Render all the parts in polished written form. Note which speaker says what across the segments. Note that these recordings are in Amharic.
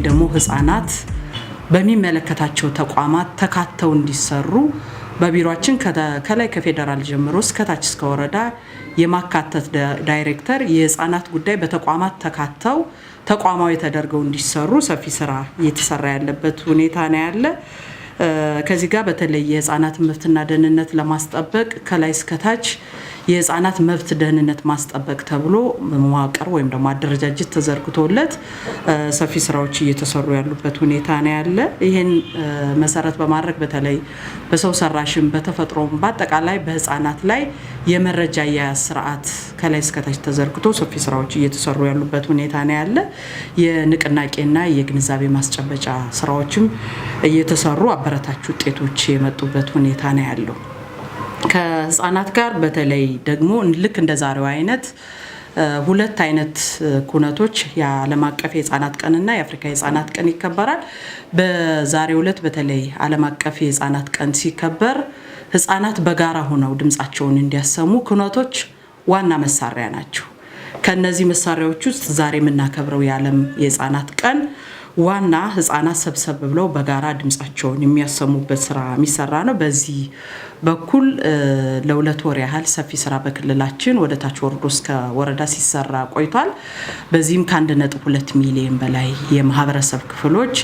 Speaker 1: ደግሞ ህፃናት በሚመለከታቸው ተቋማት ተካተው እንዲሰሩ በቢሮአችን ከላይ ከፌደራል ጀምሮ እስከ ታች እስከ ወረዳ የማካተት ዳይሬክተር የህፃናት ጉዳይ በተቋማት ተካተው ተቋማዊ ተደርገው እንዲሰሩ ሰፊ ስራ እየተሰራ ያለበት ሁኔታ ነው ያለ። ከዚህ ጋር በተለይ የህፃናት መብትና ደህንነት ለማስጠበቅ ከላይ እስከ ታች የህፃናት መብት ደህንነት ማስጠበቅ ተብሎ መዋቅር ወይም ደግሞ አደረጃጀት ተዘርግቶለት ሰፊ ስራዎች እየተሰሩ ያሉበት ሁኔታ ነው ያለ። ይሄን መሰረት በማድረግ በተለይ በሰው ሰራሽም በተፈጥሮም በአጠቃላይ በህፃናት ላይ የመረጃ አያያዝ ስርዓት ከላይ እስከ ታች ተዘርግቶ ሰፊ ስራዎች እየተሰሩ ያሉበት ሁኔታ ነው ያለ። የንቅናቄና የግንዛቤ ማስጨበጫ ስራዎችም እየተሰሩ አበረታች ውጤቶች የመጡበት ሁኔታ ነው ያለው። ከህፃናት ጋር በተለይ ደግሞ ልክ እንደ ዛሬው አይነት ሁለት አይነት ኩነቶች የዓለም አቀፍ የህፃናት ቀንና የአፍሪካ የህፃናት ቀን ይከበራል። በዛሬው ዕለት በተለይ ዓለም አቀፍ የህፃናት ቀን ሲከበር ህፃናት በጋራ ሆነው ድምጻቸውን እንዲያሰሙ ኩነቶች ዋና መሳሪያ ናቸው። ከነዚህ መሳሪያዎች ውስጥ ዛሬ የምናከብረው የዓለም የህፃናት ቀን ዋና ህፃናት ሰብሰብ ብለው በጋራ ድምጻቸውን የሚያሰሙበት ስራ የሚሰራ ነው። በዚህ በኩል ለሁለት ወር ያህል ሰፊ ስራ በክልላችን ወደ ታች ወርዶ እስከ ወረዳ ሲሰራ ቆይቷል። በዚህም ከ1.2 ሚሊዮን በላይ የማህበረሰብ ክፍሎች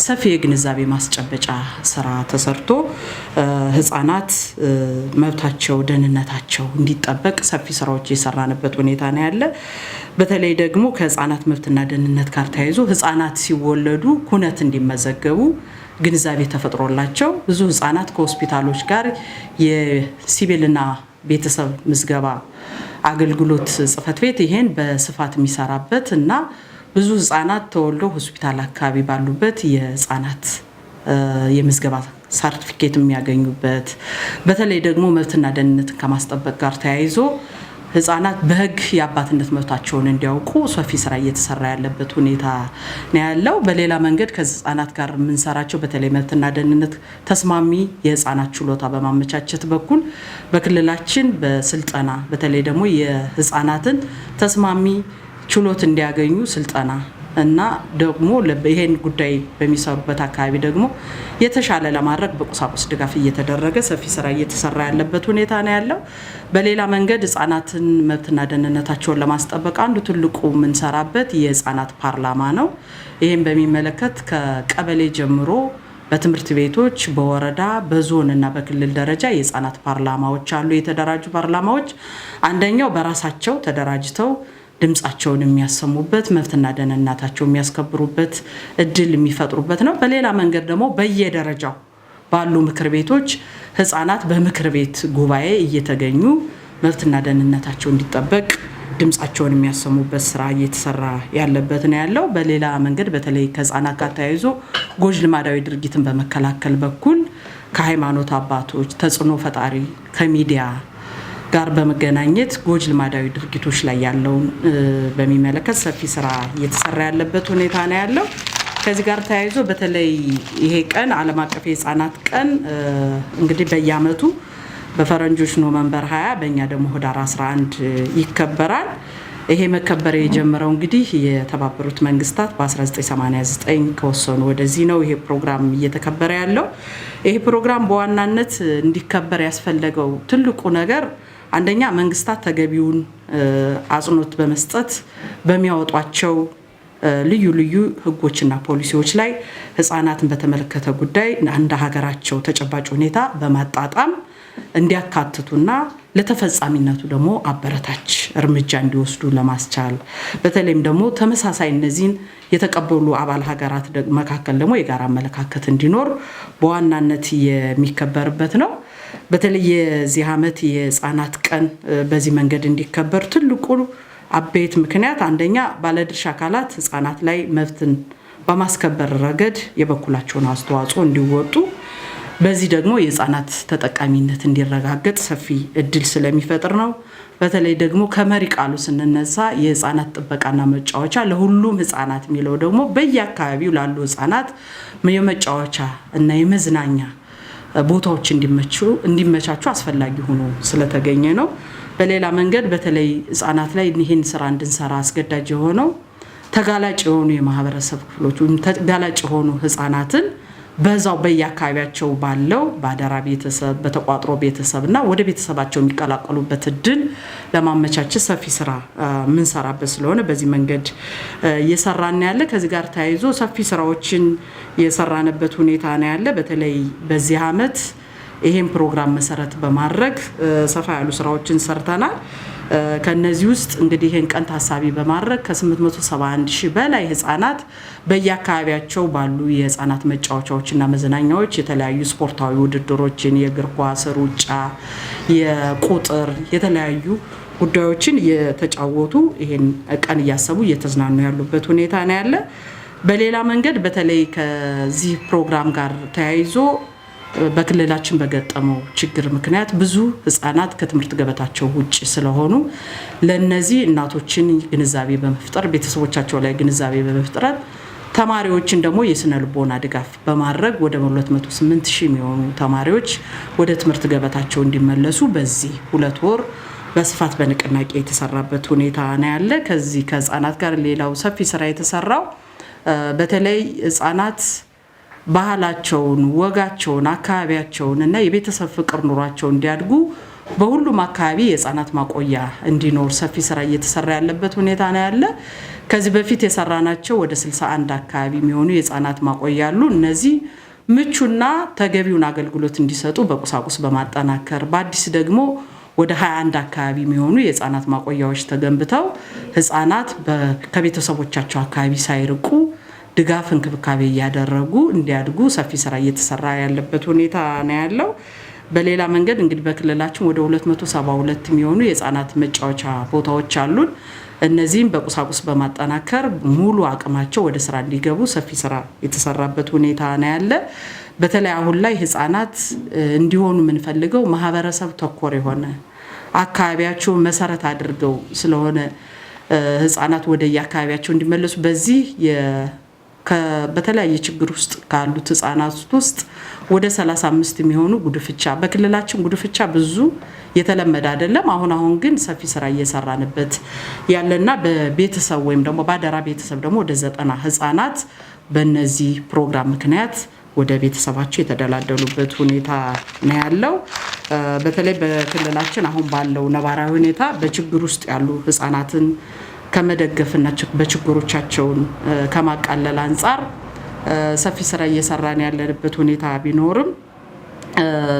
Speaker 1: ሰፊ የግንዛቤ ማስጨበጫ ስራ ተሰርቶ ህፃናት መብታቸው ደህንነታቸው እንዲጠበቅ ሰፊ ስራዎች የሰራንበት ሁኔታ ነው ያለ። በተለይ ደግሞ ከህፃናት መብትና ደህንነት ጋር ተያይዞ ህፃናት ሲወለዱ ኩነት እንዲመዘገቡ ግንዛቤ ተፈጥሮላቸው ብዙ ህፃናት ከሆስፒታሎች ጋር የሲቪልና ቤተሰብ ምዝገባ አገልግሎት ጽፈት ቤት ይሄን በስፋት የሚሰራበት እና ብዙ ህፃናት ተወልደው ሆስፒታል አካባቢ ባሉበት የህፃናት የምዝገባ ሰርቲፊኬት የሚያገኙበት በተለይ ደግሞ መብትና ደህንነትን ከማስጠበቅ ጋር ተያይዞ ህፃናት በህግ የአባትነት መብታቸውን እንዲያውቁ ሰፊ ስራ እየተሰራ ያለበት ሁኔታ ነው ያለው። በሌላ መንገድ ከህፃናት ጋር የምንሰራቸው በተለይ መብትና ደህንነት ተስማሚ የህፃናት ችሎታ በማመቻቸት በኩል በክልላችን በስልጠና በተለይ ደግሞ የህፃናትን ተስማሚ ችሎት እንዲያገኙ ስልጠና እና ደግሞ ይሄን ጉዳይ በሚሰሩበት አካባቢ ደግሞ የተሻለ ለማድረግ በቁሳቁስ ድጋፍ እየተደረገ ሰፊ ስራ እየተሰራ ያለበት ሁኔታ ነው ያለው። በሌላ መንገድ ህፃናትን መብትና ደህንነታቸውን ለማስጠበቅ አንዱ ትልቁ የምንሰራበት የህፃናት ፓርላማ ነው። ይሄን በሚመለከት ከቀበሌ ጀምሮ በትምህርት ቤቶች በወረዳ በዞን እና በክልል ደረጃ የህፃናት ፓርላማዎች አሉ። የተደራጁ ፓርላማዎች አንደኛው በራሳቸው ተደራጅተው ድምጻቸውን የሚያሰሙበት መብትና ደህንነታቸው የሚያስከብሩበት እድል የሚፈጥሩበት ነው። በሌላ መንገድ ደግሞ በየደረጃው ባሉ ምክር ቤቶች ህፃናት በምክር ቤት ጉባኤ እየተገኙ መብትና ደህንነታቸው እንዲጠበቅ ድምጻቸውን የሚያሰሙበት ስራ እየተሰራ ያለበት ነው ያለው። በሌላ መንገድ በተለይ ከህፃናት ጋር ተያይዞ ጎጂ ልማዳዊ ድርጊትን በመከላከል በኩል ከሃይማኖት አባቶች ተጽዕኖ ፈጣሪ ከሚዲያ ጋር በመገናኘት ጎጂ ልማዳዊ ድርጊቶች ላይ ያለውን በሚመለከት ሰፊ ስራ እየተሰራ ያለበት ሁኔታ ነው ያለው። ከዚህ ጋር ተያይዞ በተለይ ይሄ ቀን ዓለም አቀፍ የህፃናት ቀን እንግዲህ በየአመቱ በፈረንጆች ኖቨምበር 20 በእኛ ደግሞ ህዳር 11 ይከበራል። ይሄ መከበር የጀመረው እንግዲህ የተባበሩት መንግስታት በ1989 ከወሰኑ ወደዚህ ነው ይሄ ፕሮግራም እየተከበረ ያለው። ይሄ ፕሮግራም በዋናነት እንዲከበር ያስፈለገው ትልቁ ነገር አንደኛ መንግስታት ተገቢውን አጽንኦት በመስጠት በሚያወጧቸው ልዩ ልዩ ህጎችና ፖሊሲዎች ላይ ህፃናትን በተመለከተ ጉዳይ እንደ ሀገራቸው ተጨባጭ ሁኔታ በማጣጣም እንዲያካትቱና ለተፈጻሚነቱ ደግሞ አበረታች እርምጃ እንዲወስዱ ለማስቻል በተለይም ደግሞ ተመሳሳይ እነዚህን የተቀበሉ አባል ሀገራት መካከል ደግሞ የጋራ አመለካከት እንዲኖር በዋናነት የሚከበርበት ነው። በተለይ የዚህ ዓመት የህፃናት ቀን በዚህ መንገድ እንዲከበር ትልቁ አበይት ምክንያት አንደኛ ባለድርሻ አካላት ህፃናት ላይ መብትን በማስከበር ረገድ የበኩላቸውን አስተዋጽኦ እንዲወጡ በዚህ ደግሞ የህፃናት ተጠቃሚነት እንዲረጋገጥ ሰፊ እድል ስለሚፈጥር ነው። በተለይ ደግሞ ከመሪ ቃሉ ስንነሳ የህፃናት ጥበቃና መጫወቻ ለሁሉም ህፃናት የሚለው ደግሞ በየአካባቢው ላሉ ህፃናት የመጫወቻ እና የመዝናኛ ቦታዎች እንዲመቻቹ አስፈላጊ ሆኖ ስለተገኘ ነው። በሌላ መንገድ በተለይ ህፃናት ላይ ይህን ስራ እንድንሰራ አስገዳጅ የሆነው ተጋላጭ የሆኑ የማህበረሰብ ክፍሎች ተጋላጭ የሆኑ ህፃናትን በዛው በየአካባቢያቸው ባለው ባደራ ቤተሰብ በተቋጥሮ ቤተሰብና ወደ ቤተሰባቸው የሚቀላቀሉበት እድል ለማመቻቸት ሰፊ ስራ ምን ሰራበት ስለሆነ በዚህ መንገድ እየሰራን ያለ ከዚህ ጋር ተያይዞ ሰፊ ስራዎችን የሰራንበት ሁኔታ ነው ያለ በተለይ በዚህ አመት ይሄን ፕሮግራም መሰረት በማድረግ ሰፋ ያሉ ስራዎችን ሰርተናል ከነዚህ ውስጥ እንግዲህ ይሄን ቀን ታሳቢ በማድረግ ከ871 ሺህ በላይ ህፃናት በየአካባቢያቸው ባሉ የህፃናት መጫወቻዎችና መዝናኛዎች የተለያዩ ስፖርታዊ ውድድሮችን የእግር ኳስ ሩጫ የቁጥር የተለያዩ ጉዳዮችን የተጫወቱ ይሄን ቀን እያሰቡ እየተዝናኑ ያሉበት ሁኔታ ነው ያለ በሌላ መንገድ በተለይ ከዚህ ፕሮግራም ጋር ተያይዞ በክልላችን በገጠመው ችግር ምክንያት ብዙ ህፃናት ከትምህርት ገበታቸው ውጪ ስለሆኑ ለነዚህ እናቶችን ግንዛቤ በመፍጠር ቤተሰቦቻቸው ላይ ግንዛቤ በመፍጠር ተማሪዎችን ደግሞ የስነ ልቦና ድጋፍ በማድረግ ወደ 208 ሺህ የሚሆኑ ተማሪዎች ወደ ትምህርት ገበታቸው እንዲመለሱ በዚህ 2 ወር በስፋት በንቅናቄ የተሰራበት ሁኔታ ነው ያለ ከዚህ ከህፃናት ጋር ሌላው ሰፊ ስራ የተሰራው በተለይ ህፃናት ባህላቸውን ወጋቸውን አካባቢያቸውን እና የቤተሰብ ፍቅር ኑሯቸው እንዲያድጉ በሁሉም አካባቢ የህፃናት ማቆያ እንዲኖር ሰፊ ስራ እየተሰራ ያለበት ሁኔታ ነው ያለ ከዚህ በፊት የሰራናቸው ወደ 61 አካባቢ የሚሆኑ የህፃናት ማቆያ አሉ እነዚህ ምቹና ተገቢውን አገልግሎት እንዲሰጡ በቁሳቁስ በማጠናከር በአዲስ ደግሞ ወደ 21 አካባቢ የሚሆኑ የህፃናት ማቆያዎች ተገንብተው ህፃናት ከቤተሰቦቻቸው አካባቢ ሳይርቁ ድጋፍ እንክብካቤ ያደረጉ እንዲያድጉ ሰፊ ስራ እየተሰራ ያለበት ሁኔታ ነው ያለው በሌላ መንገድ እንግዲህ በክልላችን ወደ 272 የሚሆኑ የህፃናት መጫወቻ ቦታዎች አሉን እነዚህም በቁሳቁስ በማጠናከር ሙሉ አቅማቸው ወደ ስራ እንዲገቡ ሰፊ ስራ የተሰራበት ሁኔታ ነው ያለ በተለይ አሁን ላይ ህፃናት እንዲሆኑ የምንፈልገው ማህበረሰብ ተኮር የሆነ አካባቢያቸው መሰረት አድርገው ስለሆነ ህፃናት ወደ የአካባቢያቸው እንዲመለሱ በዚህ በተለያየ ችግር ውስጥ ካሉት ህፃናት ውስጥ ወደ 35 የሚሆኑ ጉድፍቻ በክልላችን ጉድፍቻ ብዙ የተለመደ አይደለም አሁን ግን ሰፊ ስራ እየሰራንበት ያለና በቤተሰብ ወይም ደግሞ ባደራ ቤተሰብ ደግሞ ወደ 90 ህፃናት በእነዚህ ፕሮግራም ምክንያት ወደ ቤተሰባቸው የተደላደሉበት ሁኔታ ነው ያለው በተለይ በክልላችን አሁን ባለው ነባራዊ ሁኔታ በችግር ውስጥ ያሉ ህፃናትን ከመደገፍና በችግሮቻቸውን ከማቃለል አንፃር ሰፊ ስራ እየሰራን ያለንበት ሁኔታ ቢኖርም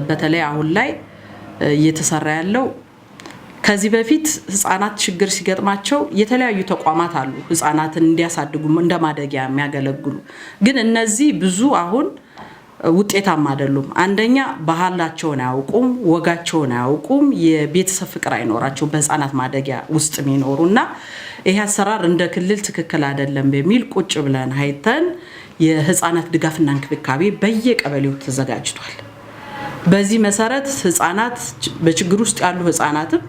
Speaker 1: በተለይ አሁን ላይ እየተሰራ ያለው ከዚህ በፊት ህፃናት ችግር ሲገጥማቸው የተለያዩ ተቋማት አሉ ህፃናትን እንዲያሳድጉ እንደማደጊያ የሚያገለግሉ ግን እነዚህ ብዙ አሁን ውጤታማ አይደሉም አንደኛ ባህላቸውን አያውቁም ወጋቸውን አያውቁም የቤተሰብ ፍቅር አይኖራቸው በህፃናት ማደጊያ ውስጥ የሚኖሩና ይሄ አሰራር እንደ ክልል ትክክል አይደለም በሚል ቁጭ ብለን አይተን የህፃናት ድጋፍና እንክብካቤ በየቀበሌው ተዘጋጅቷል በዚህ መሰረት ህፃናት በችግር ውስጥ ያሉ ህፃናትም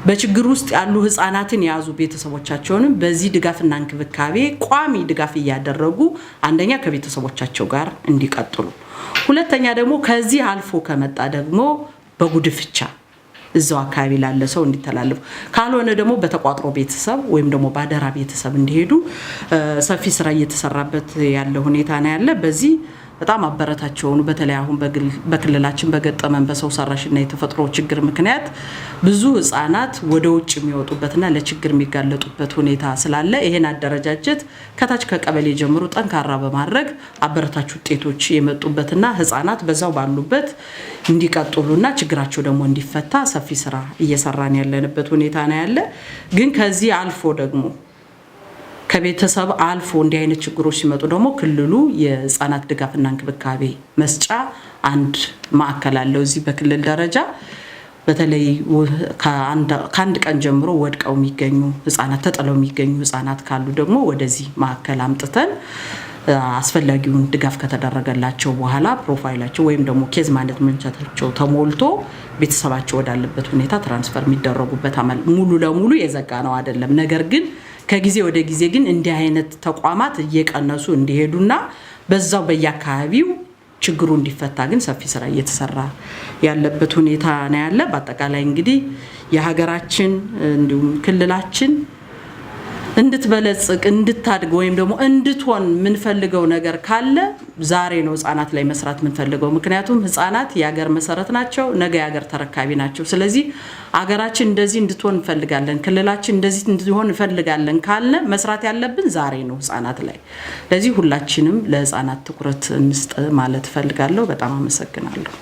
Speaker 1: በችግር ውስጥ ያሉ ህፃናትን ያዙ ቤተሰቦቻቸውንም በዚህ ድጋፍና እንክብካቤ ቋሚ ድጋፍ እያደረጉ አንደኛ ከቤተሰቦቻቸው ጋር እንዲቀጥሉ ሁለተኛ ደግሞ ከዚህ አልፎ ከመጣ ደግሞ በጉድፍቻ እዛው አካባቢ ላለ ሰው እንዲተላለፉ ካልሆነ ደግሞ በተቋጥሮ ቤተሰብ ወይም ደግሞ ባደራ ቤተሰብ እንዲሄዱ ሰፊ ስራ እየተሰራበት ያለ ሁኔታ ነው ያለ በዚህ በጣም አበረታቸውን በተለይ አሁን በክልላችን በገጠመን በሰው ሰራሽና የተፈጥሮ ችግር ምክንያት ብዙ ህፃናት ወደ ውጭ የሚወጡበትና ለችግር የሚጋለጡበት ሁኔታ ስላለ ይሄን አደረጃጀት ከታች ከቀበሌ ጀምሮ ጠንካራ በማድረግ አበረታች ውጤቶች የመጡበትና ህፃናት በዛው ባሉበት እንዲቀጥሉና ችግራቸው ደግሞ እንዲፈታ ሰፊ ስራ እየሰራን ያለንበት ሁኔታ ነው ያለ ግን ከዚህ አልፎ ደግሞ ከቤተሰብ አልፎ እንዲህ አይነት ችግሮች ሲመጡ ደግሞ ክልሉ የህፃናት ድጋፍና እንክብካቤ መስጫ አንድ ማዕከል አለው እዚህ በክልል ደረጃ በተለይ ከአንድ ቀን ጀምሮ ወድቀው የሚገኙ ህፃናት ተጠለው የሚገኙ ህፃናት ካሉ ደግሞ ወደዚህ ማዕከል አምጥተን አስፈላጊውን ድጋፍ ከተደረገላቸው በኋላ ፕሮፋይላቸው ወይም ደግሞ ኬዝ ማኔጅመንታቸው ተሞልቶ ቤተሰባቸው ወዳለበት ሁኔታ ትራንስፈር የሚደረጉበት አመል ሙሉ ለሙሉ የዘጋ ነው አይደለም ነገር ግን ከጊዜ ወደ ጊዜ ግን እንዲህ አይነት ተቋማት እየቀነሱ እንዲሄዱና በዛው በየአካባቢው ችግሩ እንዲፈታ ግን ሰፊ ስራ እየተሰራ ያለበት ሁኔታ ነው ያለ በአጠቃላይ እንግዲህ የሀገራችን እንዲሁም ክልላችን እንድትበለጽግ እንድታድግ ወይም ደግሞ እንድትሆን ምን ፈልገው ነገር ካለ ዛሬ ነው ህፃናት ላይ መስራት ምን ፈልገው ምክንያቱም ህፃናት የሀገር መሰረት ናቸው ነገ የሀገር ተረካቢ ናቸው ስለዚህ አገራችን እንደዚህ እንድትሆን እንፈልጋለን ክልላችን እንደዚህ እንድትሆን እንፈልጋለን ካለ መስራት ያለብን ዛሬ ነው ህፃናት ላይ ለዚህ ሁላችንም ለህፃናት ትኩረት እንስጥ ማለት ፈልጋለሁ በጣም አመሰግናለሁ